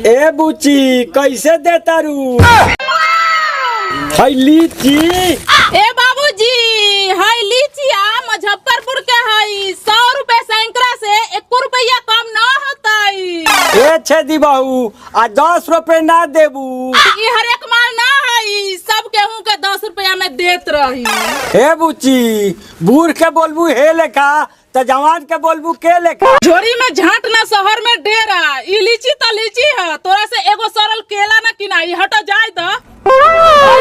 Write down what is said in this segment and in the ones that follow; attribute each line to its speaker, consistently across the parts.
Speaker 1: ए बुची कैसे देता रू हाय लीची?
Speaker 2: ए बाबूजी हाय लीची मुजफ्फरपुर के हई 100 रुपए सैकड़ा से 1 रुपया कम ना होता।
Speaker 1: ए छेदी बहू आ 10 रुपए ना देबू?
Speaker 2: ये हर एक माल ना हई, सब गेहूं के 10 रुपया में देत रही।
Speaker 1: ए बुची बूढ़ के बोलबू हे लेखा त जवान के बोलबू के लेखा?
Speaker 2: झोरी में झांट ना शहर में डेरा। ई लीची त लीची है, तोरा से एगो सरल केला ना किनाई। हटो जाए द।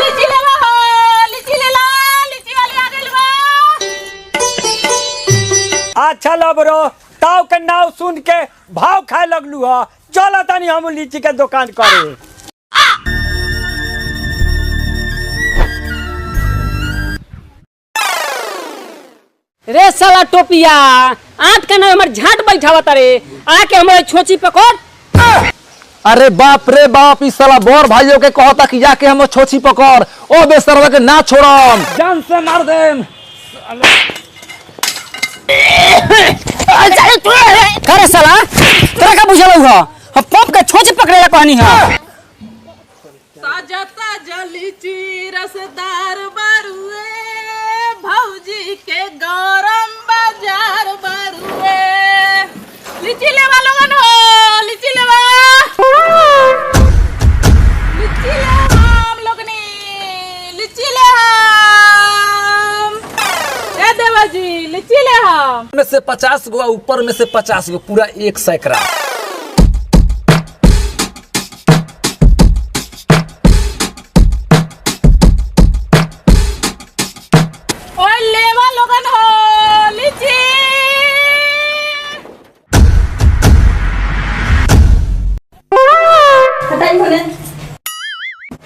Speaker 2: लीची लेवा हो, लीची ले ला, लीची वाली आ गइल बा।
Speaker 1: अच्छा लो बरो ताव के नाव सुन के भाव खाए लगलू ह। चल तनी हम लीची के दुकान करे।
Speaker 3: रे साला टोपिया आंट के ना हमर झाट बैठावत रे, आके हमरे छोची पकड़।
Speaker 4: अरे बाप रे बाप, इस साला बोर भाइयों के कहता कि जाके हम छोची पकड़। ओ बेसरवा के ना छोड़म,
Speaker 1: जान से मार देम।
Speaker 3: करे साला तोरा का बुझल हो? हम पप के छोची पकड़ेला कहनी है।
Speaker 2: ताजा ताजा लीची रसदार बरुए, भौजी के गरम बाजार बरुए। लीची लेवा लोगन हो, लीची लेवा, लीची ले हम लोगनी, लीची ले हम। ए देवाजी लीची ले हम।
Speaker 4: में से 50 गो, ऊपर में से 50 गो, पूरा 1 सैकड़ा।
Speaker 2: ओए लेवा लोगन हो लीची।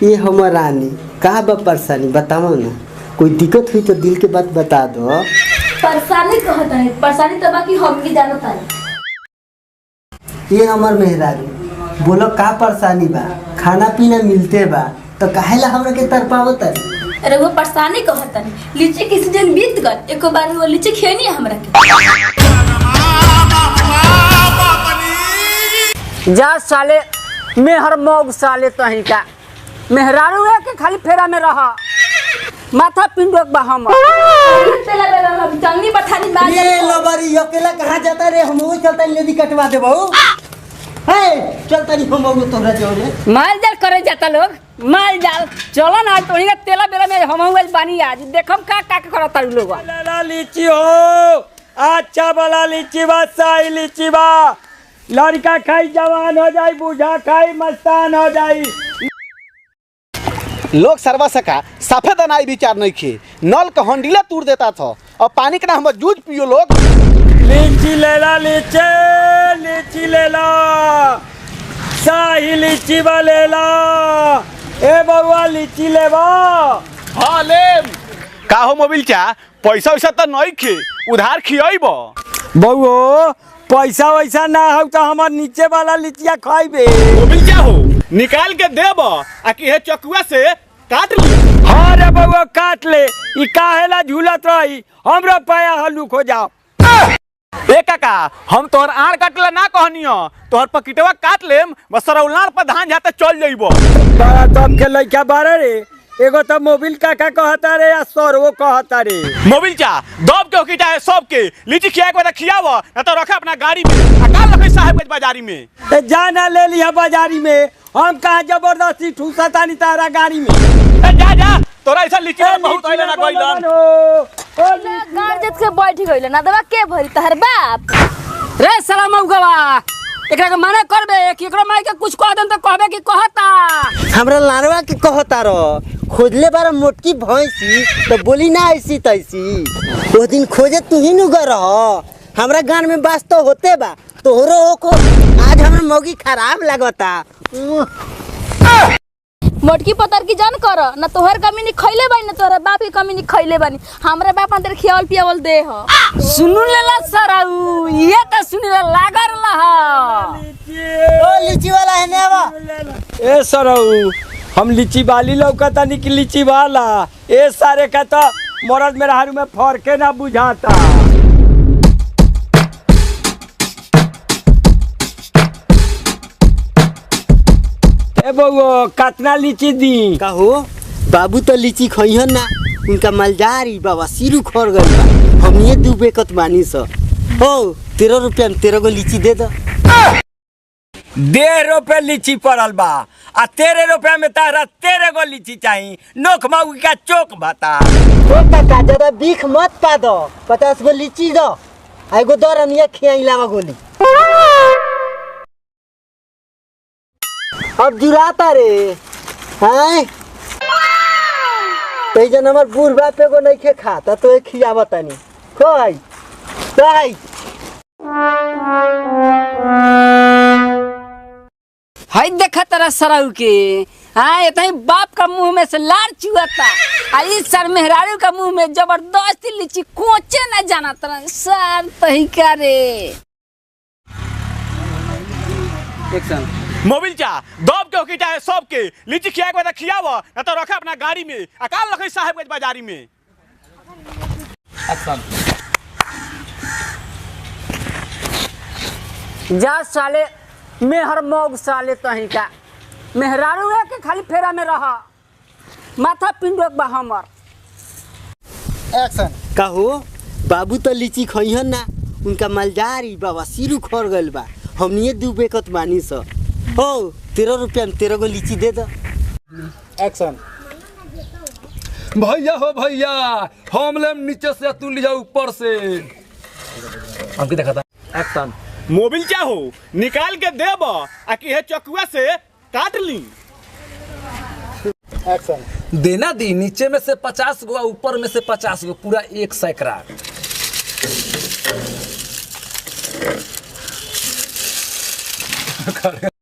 Speaker 5: ये हमर रानी का बा परेशानी बताओ ना। कोई दिक्कत हुई तो दिल के बात बता दो।
Speaker 6: परेशानी कहत है, परेशानी तो बाकी हम भी जानत है।
Speaker 5: ये हमर मेहरारू बोलो का परेशानी बा? खाना पीना मिलते बा तो काहेला हमरा के तरपावत है?
Speaker 6: अरे वो परेशानी कहत है, लीची के सीजन बीत गल, एको बार वो लीची खेनी है हमरा के।
Speaker 3: जा साले मेहर मौग साले तही का मेहरारू है के खाली फेरा में रहा, माथा पिंडोक बा हम।
Speaker 6: तेला बेला हम चंगी पठानी बाज।
Speaker 5: ये लबारी अकेला कहां जाता रे? हम वो चलता लेदी कटवा दे बहु। हे चलता नहीं हम वो तोरा जोरे
Speaker 3: माल जाल करे जाता लोग, माल जाल चलो ना तोही का तेला बेला में हम हुए बानी। आज देखम का का करता लोग।
Speaker 1: ला लीची हो, अच्छा वाला लीची बा, सही लीची बा। लड़का खाई जवान हो जाई, बूढ़ा खाई मस्तान हो जाई।
Speaker 7: लोग सरवा सका सफेद अनाई विचार नहीं खे, नल का हंडीला तोड़ देता था और पानी के ना हम जूझ पियो लोग।
Speaker 1: लीची ले ला, लीची लीची ले ला, सही लीची बा ले ला। ए बउआ लीची ले बा।
Speaker 7: हाँ लेम। का हो मोबिल चा पैसा वैसा तो नहीं खे, उधार खियाइब।
Speaker 1: बउओ पैसा वैसा ना हो तो हमार नीचे वाला लीचिया खाइबे।
Speaker 7: मोबिल चा हो निकाल के देब आ कि हे चकुआ से काट ली।
Speaker 1: हाँ रे बउआ काट ले, ई काहेला झूलत रही, हमरो पाया हल्लू खो जाओ।
Speaker 7: ए काका हम तोहर आड़ काटला ना कहनियो, तोहर पकिटवा काट लेम, बस सरौलार पर धान जाते चल जाइबो।
Speaker 1: बड़ा दम के लइका बारे रे। एगो तो मोबिल काका कहता रे या सरवो कहता रे।
Speaker 7: मोबिल चा दब के होकी चाहे सब के लीची खिया के खियाव ना तो रखा अपना गाड़ी में आ काल रखे साहेबगंज बाजारी में।
Speaker 1: ए जाना ले लिया बाजारी में, हम कहाँ जबरदस्ती ठूसा तानी तारा गाड़ी में।
Speaker 7: ए जा जा तोरा ऐसा लीची में बहुत आइले ना गइलन।
Speaker 6: गार्जत के बैठ गइल ना दबा के भरी तहर बाप।
Speaker 3: रे साला मौगवा एकरा के मना करबे कि एकरो माई के कुछ कह देन तो कहबे कि कहता।
Speaker 5: हमरा लारवा के कहता रो खोजले बार मोटकी भैंसी तो बोली ना ऐसी तैसी। वो दिन खोजे तू ही नु गर हमरा गान में बास तो होते बा तोहरो को। आज हमरा मौगी खराब लगता।
Speaker 6: मोटकी पतर की जान कर ना तोहर कमी नहीं खइले बानी, ना तोहर बाप की कमी नहीं खइले बानी। हमरा बाप अंदर खियावल पियावल दे ह।
Speaker 3: सुनु लेला सराऊ ये तो सुनिला लागर लहा।
Speaker 5: ओ लीची वाला है ने बा।
Speaker 1: ए सरऊ हम लीची वाली लौकता नहीं कि लीची वाला। ए सारे का तो मरद मेरा हारू में फर्के ना बुझाता। ए बउआ कितना लीची दी?
Speaker 5: कहो बाबू तो लीची खइहन ना, उनका मलजारी बाबा सिरू खर गइल बा। हम ये डूबे कत बानी स हो 13 रुपया में 13 गो लीची दे दो।
Speaker 1: 1.5 रुपये लीची पड़ल बा आ 13 रुपया में तारा 13 गो लीची चाहिए। नोक माऊ का चोक बता।
Speaker 5: ओ काका ज्यादा बीख मत पा दो, 50 गो लीची दो, एगो दो रनिया खियाइलावा गोली। अब जुराता रे हैं तई जन हमर बूढ़ बाप एगो नइखे खाता तो खियावतानी खोई खोई।
Speaker 3: हाय देखा तेरा सराउ के हाँ इतना बाप का मुंह में से लार चुआता आ इस सर मेहरारू का मुंह में जबरदस्ती लीची कोचे न जाना तरह सर तही का रे।
Speaker 7: मोबिल चा दब के होके चाहे सब के लीची खिया के बाद खियाव ना तो रखा अपना गाड़ी में अकाल रखे साहब के बाजारी में।
Speaker 4: एक्शन।
Speaker 3: जा साले मेहर मौग साले तही का मेहरारू है के खाली फेरा में रहा माथा पिंडोक बा हमर।
Speaker 5: एक्शन। कहो बाबू तो लीची खइहन ना, उनका मलजारी बाबा सिरू खर गइल बा। हम ये डूबे कत बानी स हो 13 रुपया में 13 गो लीची दे दो।
Speaker 4: एक्शन। भैया हो भैया हम लेम नीचे से तू ले जा ऊपर से। हमके देखा था। एक्शन।
Speaker 7: मोबिल क्या हो निकाल के देब आ कि हे चकुआ से काट ली।
Speaker 5: एक्शन।
Speaker 4: देना दी नीचे में से 50 गो ऊपर में से 50 गो पूरा 1 सैकड़ा।